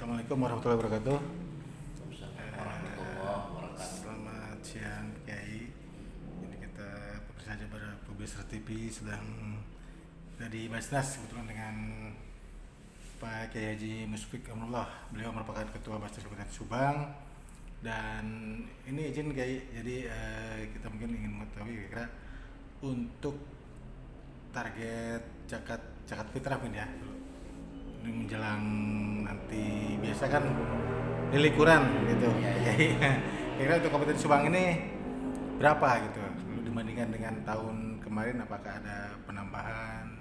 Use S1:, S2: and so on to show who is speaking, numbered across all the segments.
S1: Assalamualaikum warahmatullahi wabarakatuh.
S2: Warahmatullahi wabarakatuh.
S1: Selamat siang Kiai. Ini kita pemirsa Jabar Publisher TV sedang dari Basnas kebetulan dengan Pak Kiai Haji Musfik Amrullah. Beliau merupakan Ketua Basnas Kabupaten Subang. Dan ini izin Kiai, jadi kita mungkin ingin mengetahui kira-kira untuk target zakat fitrah mungkin ya. Ini menjelang nanti biasa kan likuran gitu. Kira-kira untuk Kabupaten Subang ini berapa gitu? Lalu dibandingkan dengan tahun kemarin apakah ada penambahan?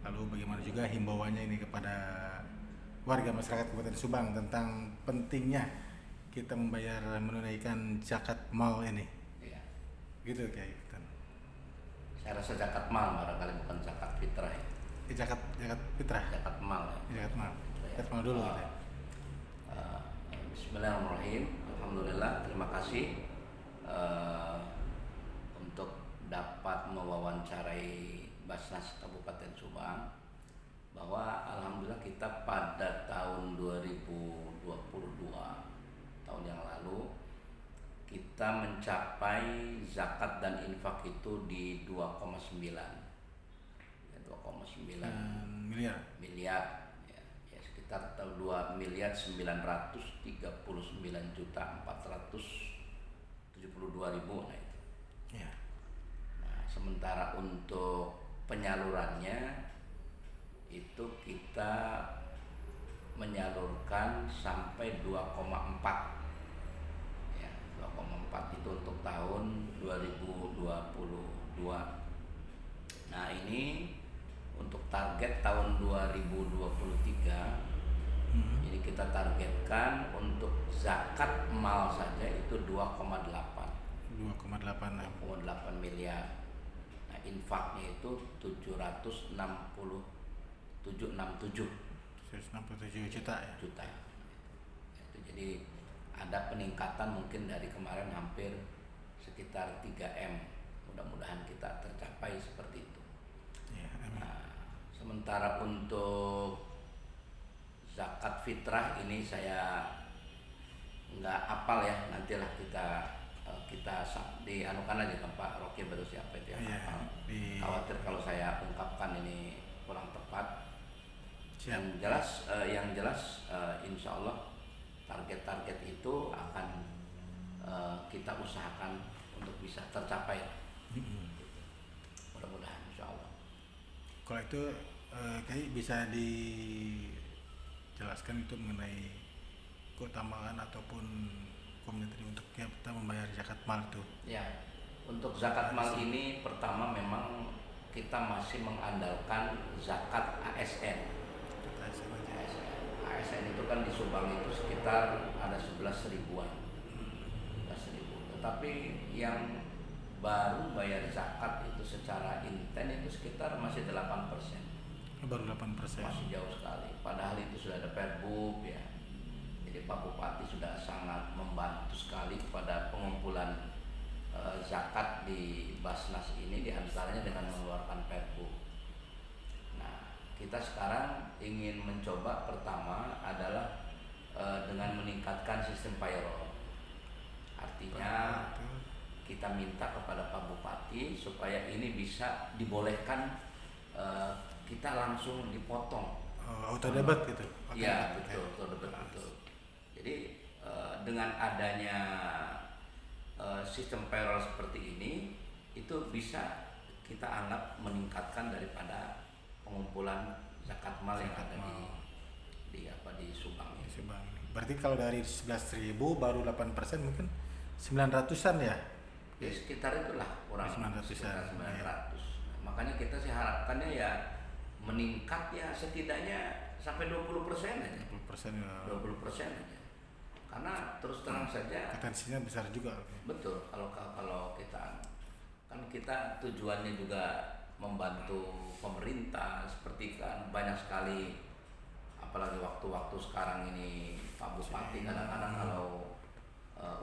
S1: Lalu bagaimana juga himbauannya ini kepada warga masyarakat Kabupaten Subang tentang pentingnya kita menunaikan zakat mal ini.
S2: Iya.
S1: Gitu kayak gitu.
S2: Saya rasa zakat mal barangkali bukan zakat fitrah ya.
S1: Zakat fitrah.
S2: Zakat mal ya.
S1: Zakat mal. Zakat mal dulu gitu.
S2: Bismillahirrahmanirrahim. Alhamdulillah, terima kasih untuk dapat mewawancarai Basnas Kabupaten Subang, bahwa alhamdulillah kita pada tahun 2022 tahun yang lalu kita mencapai zakat dan infak itu di 2,9
S1: Miliar.
S2: ya, sekitar 2.939.472.000. Nah itu.
S1: Ya.
S2: Nah, sementara untuk penyalurannya itu kita menyalurkan sampai 2,4 ya, 2,4 itu untuk tahun 2022. Nah ini untuk target tahun 2023, jadi kita targetkan untuk zakat mal saja itu 2,8 miliar. Nah infaknya itu 767
S1: juta ya.
S2: Itu jadi ada peningkatan mungkin dari kemarin hampir sekitar 3M. Mudah-mudahan kita tercapai seperti itu.
S1: Ya, amin.
S2: Nah, sementara untuk zakat fitrah ini saya nggak hafal ya, nantilah kita dianukan aja ke Pak Rocky baru siapa itu yang hafal. Khawatir kalau saya ungkapkan ini kurang tepat. Yang jelas insya Allah target-target itu akan kita usahakan untuk bisa tercapai. Mudah-mudahan insya Allah.
S1: Kalau itu kayak bisa dijelaskan itu mengenai keutamaan ataupun komitmen untuk kita membayar zakat mal itu.
S2: Ya, untuk zakat mal ini pertama memang kita masih mengandalkan zakat ASN. ASN itu kan di Subang itu sekitar ada 11 ribuan. Tetapi yang baru bayar zakat itu secara inten itu sekitar masih 8%.
S1: Baru 8%.
S2: Masih jauh sekali. Padahal itu sudah ada Perbub ya. Jadi Pak Bupati sudah sangat membantu sekali kepada pengumpulan zakat di Basnas ini, diantaranya dengan mengeluarkan Perbub. Nah, kita sekarang ingin mencoba pertama adalah dengan meningkatkan sistem payroll. Artinya kita minta kepada Pak Bupati supaya ini bisa dibolehkan kita langsung dipotong.
S1: Auto debit gitu.
S2: Iya betul, auto debit betul. Jadi dengan adanya sistem payroll seperti ini, itu bisa kita anggap meningkatkan daripada pengumpulan zakat mal yang ada di Subang ini.
S1: Berarti kalau dari 11.000 baru 8% mungkin 900-an ya?
S2: Ya sekitar itulah, kurang
S1: 900-an.
S2: 900. Nah, makanya kita sih harapkannya ya meningkat ya setidaknya sampai 20% aja.
S1: 20% ya.
S2: 20% aja. Karena terus terang saja
S1: potensinya besar juga.
S2: Betul, kalau kita kan kita tujuannya juga membantu pemerintah, seperti kan banyak sekali, apalagi waktu-waktu sekarang ini Pak Bupati kadang-kadang kalau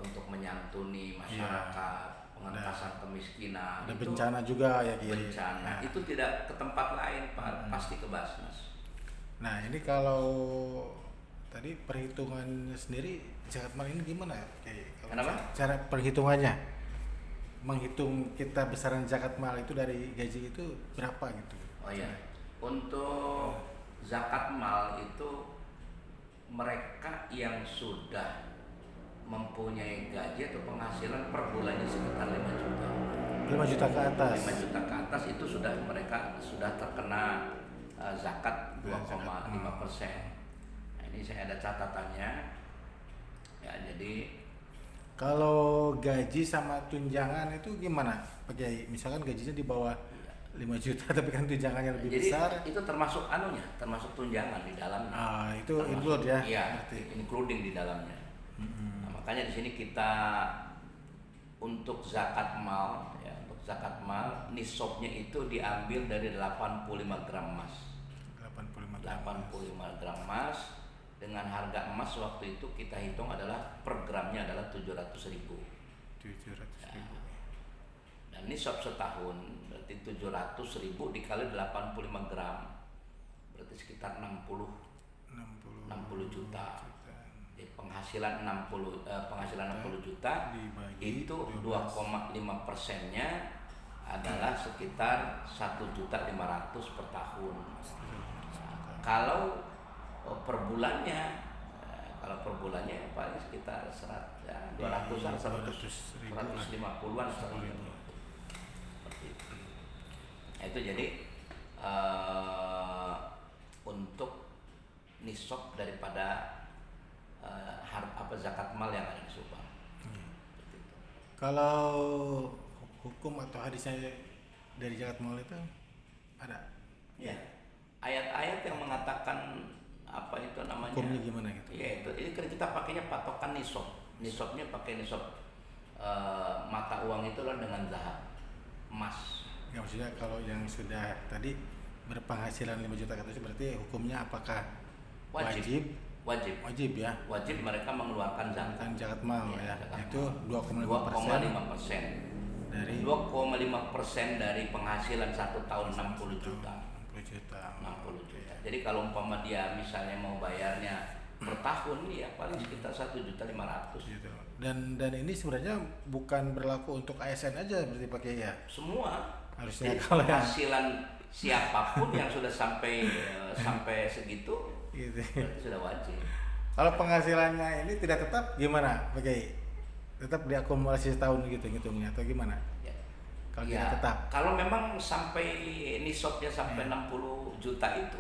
S2: untuk menyantuni masyarakat, pengentasan kemiskinan,
S1: ada
S2: itu
S1: bencana juga ya Kiai.
S2: bencana itu tidak ke tempat lain Pak, pasti ke Basnas.
S1: Nah ini kalau tadi perhitungannya sendiri zakat mal ini gimana ya? Kalau
S2: Kenapa?
S1: cara perhitungannya, menghitung kita besaran zakat mal itu dari gaji itu berapa gitu?
S2: Oh iya, untuk zakat mal itu mereka yang sudah mempunyai gaji atau penghasilan per bulannya sekitar 5 juta.
S1: 5 juta ke atas.
S2: 5 juta ke atas itu sudah mereka sudah terkena zakat 2,5%. Nah, ini saya ada catatannya. Ya, jadi
S1: Kalau gaji sama tunjangan itu gimana, Pak Kiai? Misalkan gajinya di bawah 5 juta tapi kan tunjangannya lebih
S2: jadi
S1: besar.
S2: itu termasuk anunya, termasuk tunjangan di dalamnya.
S1: Itu
S2: Termasuk,
S1: include ya?
S2: Iya,
S1: Berarti.
S2: including di dalamnya.
S1: Mm-mm.
S2: Nah, makanya di sini kita untuk zakat mal, ya, untuk zakat mal nisabnya itu diambil dari 85 gram emas.
S1: 85 gram.
S2: 85 gram emas dengan harga emas waktu itu kita hitung adalah per gramnya adalah 700.000.
S1: 700.000.
S2: Dan nisab setahun berarti 700.000 dikali 85 gram berarti sekitar 60 juta. Jadi penghasilan 60 juta
S1: Dibagi
S2: itu
S1: 12.
S2: 2,5%-nya adalah sekitar 1.500.000 per tahun. Kalau per bulannya paling sekitar 200-an, 150-an seperti itu. Nah, itu jadi untuk nisab daripada zakat mal yang ada di Subang. Seperti itu.
S1: Kalau hukum atau hadisnya dari zakat mal itu ada?
S2: Ya, ayat-ayat yang mengatakan apa itu namanya?
S1: Hukumnya gimana gitu?
S2: Ya itu, ini kan kita pakainya patokan nisab. Nisabnya pakai nisab mata uang itu lah dengan zahab, emas.
S1: Ya maksudnya kalau yang sudah tadi berpenghasilan 5 juta ke atas berarti hukumnya apakah wajib? Wajib ya.
S2: Wajib mereka mengeluarkan zakat.
S1: Kan zakat mal ya.
S2: Zakat
S1: Itu
S2: mal.
S1: 2,5%
S2: 2,5%.
S1: dari
S2: 2,5% dari penghasilan 1 tahun 60 juta.
S1: 60 juta.
S2: 60 juta. Jadi kalau umpama dia misalnya mau bayarnya per tahun ya paling sekitar 1.500.000.
S1: Gitu. Dan ini sebenarnya bukan berlaku untuk ASN aja berarti pakai ya.
S2: Semua
S1: Harusnya
S2: jadi
S1: kalau yang
S2: penghasilan siapapun yang sudah sampai segitu
S1: gitu.
S2: berarti sudah wajib.
S1: Kalau penghasilannya ini tidak tetap gimana, Pakai? Tetap diakumulasi setahun gitu ngitungnya atau gimana?
S2: Ya.
S1: Kalau
S2: Ya,
S1: tidak tetap.
S2: kalau memang sampai nisabnya sampai 60 juta itu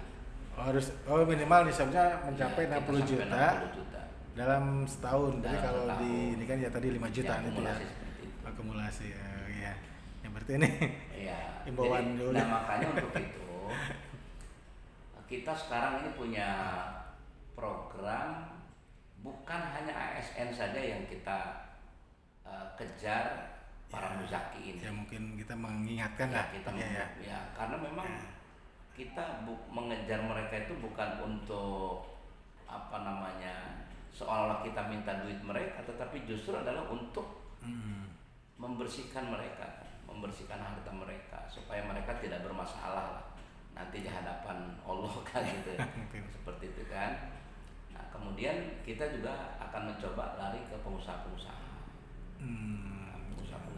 S1: Minimal nisabnya mencapai
S2: ya,
S1: 60
S2: kita sampai
S1: juta
S2: 60 juta.
S1: dalam setahun. Jadi
S2: Dalam
S1: kalau
S2: setahun.
S1: di ini kan ya tadi 5 jutaan itu ya.
S2: akumulasi seperti itu.
S1: Akumulasi ya. Ya berarti ini
S2: Iya.
S1: Himbauan
S2: Jadi,
S1: dulu.
S2: nah makanya untuk itu kita sekarang ini punya program bukan hanya ASN saja yang kita kejar para muzaki ini.
S1: ya mungkin kita mengingatkan
S2: Ya,
S1: lah
S2: kita
S1: ya.
S2: karena memang kita mengejar mereka itu bukan untuk apa namanya seolah-olah kita minta duit mereka, tetapi justru adalah untuk membersihkan mereka, membersihkan harta mereka supaya mereka tidak bermasalah lah nanti di hadapan Allah kan gitu seperti itu kan. Nah kemudian kita juga akan mencoba lari ke pengusaha-pengusaha.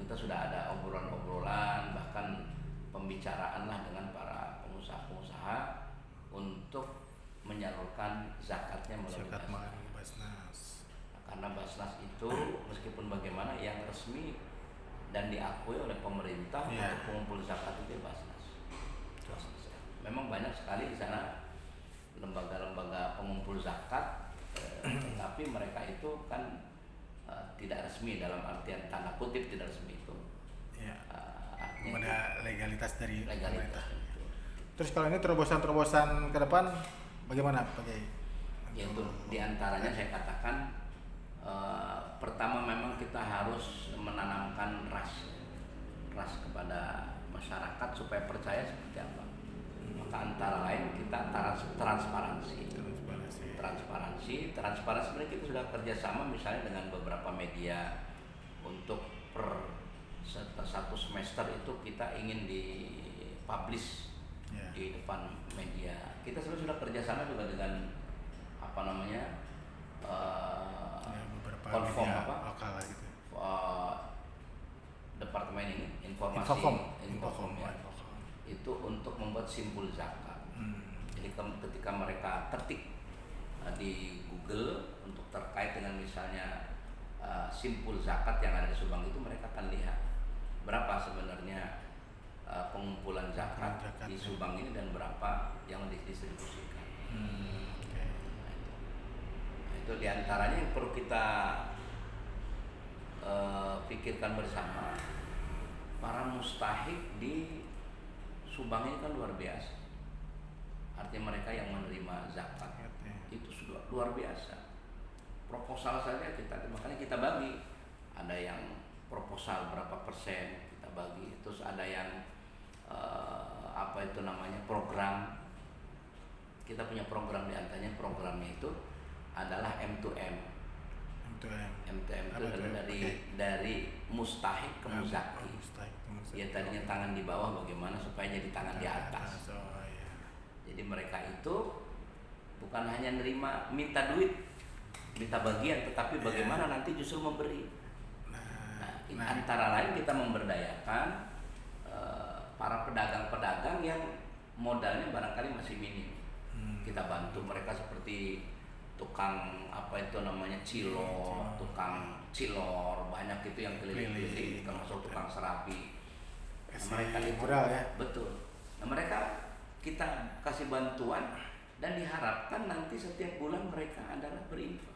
S2: Kita sudah ada obrolan-obrolan bahkan pembicaraan lah dengan para pengusaha-pengusaha untuk menyalurkan zakatnya melalui
S1: Basnas.
S2: karena Basnas itu meskipun bagaimana yang resmi dan diakui oleh pemerintah untuk pengumpul zakat itu Basnas. Memang banyak sekali di sana lembaga-lembaga pengumpul zakat, tapi mereka itu kan tidak resmi dalam artian tanda kutip tidak resmi itu.
S1: Ya.
S2: Artinya
S1: Ada legalitas dari
S2: legalitas
S1: pemerintah.
S2: itu.
S1: Terus kalau ini terobosan-terobosan ke depan bagaimana Pakai?
S2: Yaitu diantaranya saya katakan pertama memang kita harus menanamkan ras kepada masyarakat supaya percaya seperti apa. Maka antara lain kita transparansi sebenarnya kita sudah kerjasama misalnya dengan beberapa media untuk per satu semester itu kita ingin dipublish di depan media. Kita sudah kerjasama juga dengan apa namanya Infocom ya. Itu untuk membuat simpul zakat. Jadi ketika mereka ketik di Google untuk terkait dengan misalnya simpul zakat yang ada di Subang itu, mereka akan lihat berapa sebenarnya pengumpulan zakat di Subang ini dan berapa yang didistribusikan.
S1: Okay.
S2: Nah, itu diantaranya yang perlu kita pikirkan bersama. Para mustahik di Subang ini kan luar biasa. Artinya mereka yang menerima zakat itu sudah luar biasa. Proposal saja makanya kita bagi. Ada yang proposal berapa persen kita bagi. Terus ada yang program. Kita punya program diantaranya programnya itu adalah M2M. M2M itu adalah dari mustahik ke muzaki. Ya tadinya tangan di bawah bagaimana supaya jadi tangan di atas. Jadi mereka itu bukan hanya minta duit, minta bagian, tetapi bagaimana nanti justru memberi. Nah, antara lain kita memberdayakan para pedagang-pedagang yang modalnya barangkali masih minim. Kita bantu mereka seperti tukang tukang cilor, banyak itu yang keliling-keliling, termasuk tukang serabi. Mereka
S1: modal ya.
S2: Betul. Nah, mereka kita kasih bantuan dan diharapkan nanti setiap bulan mereka adalah berinfak.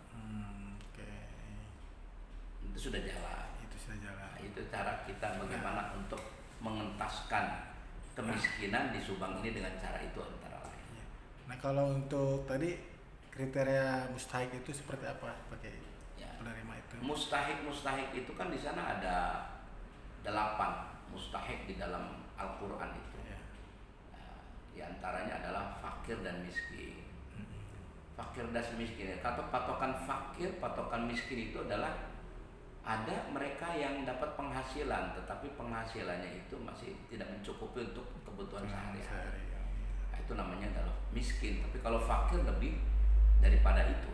S2: Itu sudah jalan. Nah, itu cara kita bagaimana untuk mengentaskan kemiskinan di Subang ini dengan cara itu antara lain.
S1: Nah, kalau untuk tadi kriteria mustahik itu seperti apa pakai penerima itu?
S2: Mustahik itu kan di sana ada 8 mustahik di dalam Al-Quran itu. Nah, di antaranya adalah fakir dan miskin. Fakir dan miskin. Patokan fakir, patokan miskin itu adalah ada mereka yang dapat penghasilan, tetapi penghasilannya itu masih tidak mencukupi untuk kebutuhan sehari-hari. Nah, itu namanya adalah miskin. Tapi kalau fakir lebih daripada itu.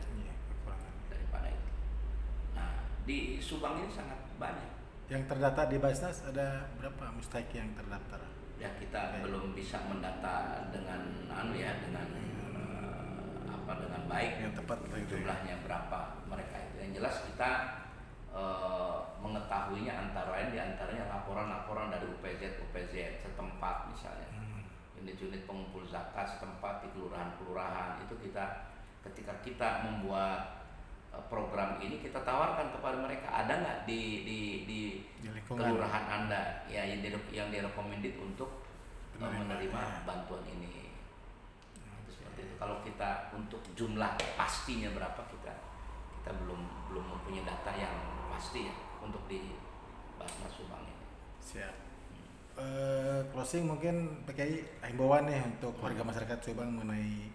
S2: Nah, di Subang ini sangat banyak.
S1: Yang terdata di Basnas ada berapa mustahik yang terdaftar?
S2: Ya kita belum bisa mendata dengan dengan baik
S1: yang tepat
S2: jumlahnya berapa mereka itu. Yang jelas kita mengetahuinya antara lain diantaranya laporan-laporan dari UPZ setempat misalnya. Unit-unit pengumpul zakat setempat di kelurahan-kelurahan itu ketika kita membuat program ini kita tawarkan kepada mereka, ada nggak di kelurahan Anda yang direkomendit untuk menerima bantuan ini. Seperti itu. Kalau kita untuk jumlah pastinya berapa kita belum mempunyai data yang pasti ya untuk di Basnas Subang ini.
S1: Siap. Closing mungkin pakai himbauan nih untuk warga masyarakat Subang mengenai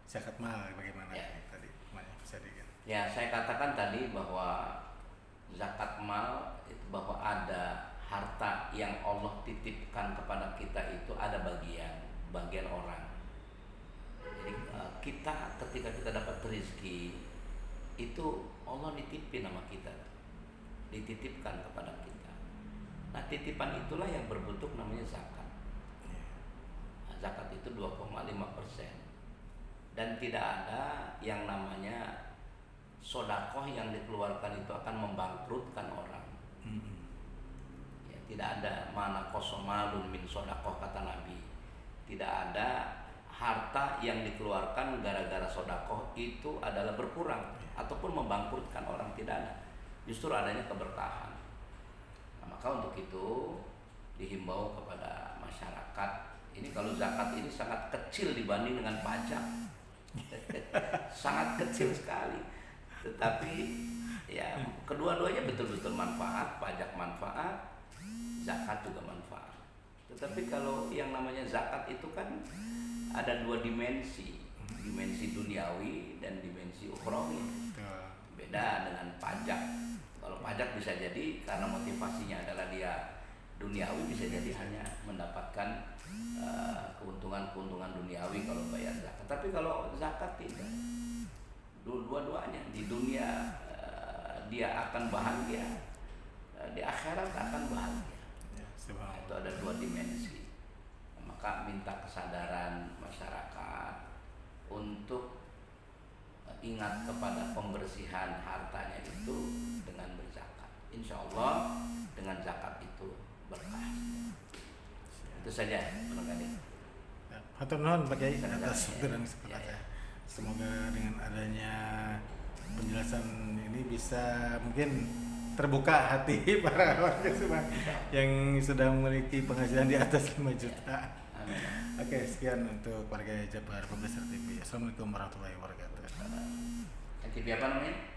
S1: zakat mal bagaimana tadi bisa dikit.
S2: Ya, saya katakan tadi bahwa zakat mal itu bahwa ada harta yang Allah titipkan kepada kita itu ada bagian orang. Jadi kita ketika kita dapat rezeki itu Allah nitipin sama kita, dititipkan kepada kita. Nah, titipan itulah yang berbentuk namanya zakat. Nah, zakat itu 2,5%. Dan tidak ada yang namanya sodakoh yang dikeluarkan itu akan membangkrutkan orang. Ya, tidak ada mana kosomalun min sodakoh kata Nabi. Tidak ada harta yang dikeluarkan gara-gara sodakoh itu adalah berkurang ataupun membangkrutkan orang, tidak ada. Justru adanya keberkahan. Nah, maka untuk itu dihimbau kepada masyarakat. Ini kalau zakat ini sangat kecil dibanding dengan pajak. Sangat kecil sekali. Tetapi ya kedua-duanya betul-betul manfaat, pajak manfaat, zakat juga manfaat. Tetapi kalau yang namanya zakat itu kan ada 2 dimensi duniawi dan dimensi ukhrawi. Beda dengan pajak. Kalau pajak bisa jadi karena motivasinya adalah dia duniawi, bisa jadi hanya mendapatkan keuntungan duniawi kalau bayar zakat. Tapi kalau zakat tidak. Dua-duanya di dunia dia akan bahagia, di akhirat akan bahagia. Itu ada 2 dimensi. Maka minta kesadaran masyarakat untuk ingat kepada pembersihan hartanya itu dengan berzakat. Insya Allah dengan zakat itu berkah. Itu saja barangkali.
S1: Hatur nuhun Pak Kiai atas waktu dan kesempatannya. Semoga dengan adanya penjelasan ini bisa mungkin terbuka hati para warga semua yang sudah memiliki penghasilan di atas 5 juta. Oke, sekian untuk warga Jabar Publisher TV. Assalamualaikum warahmatullahi wabarakatuh.
S2: TV apa namanya?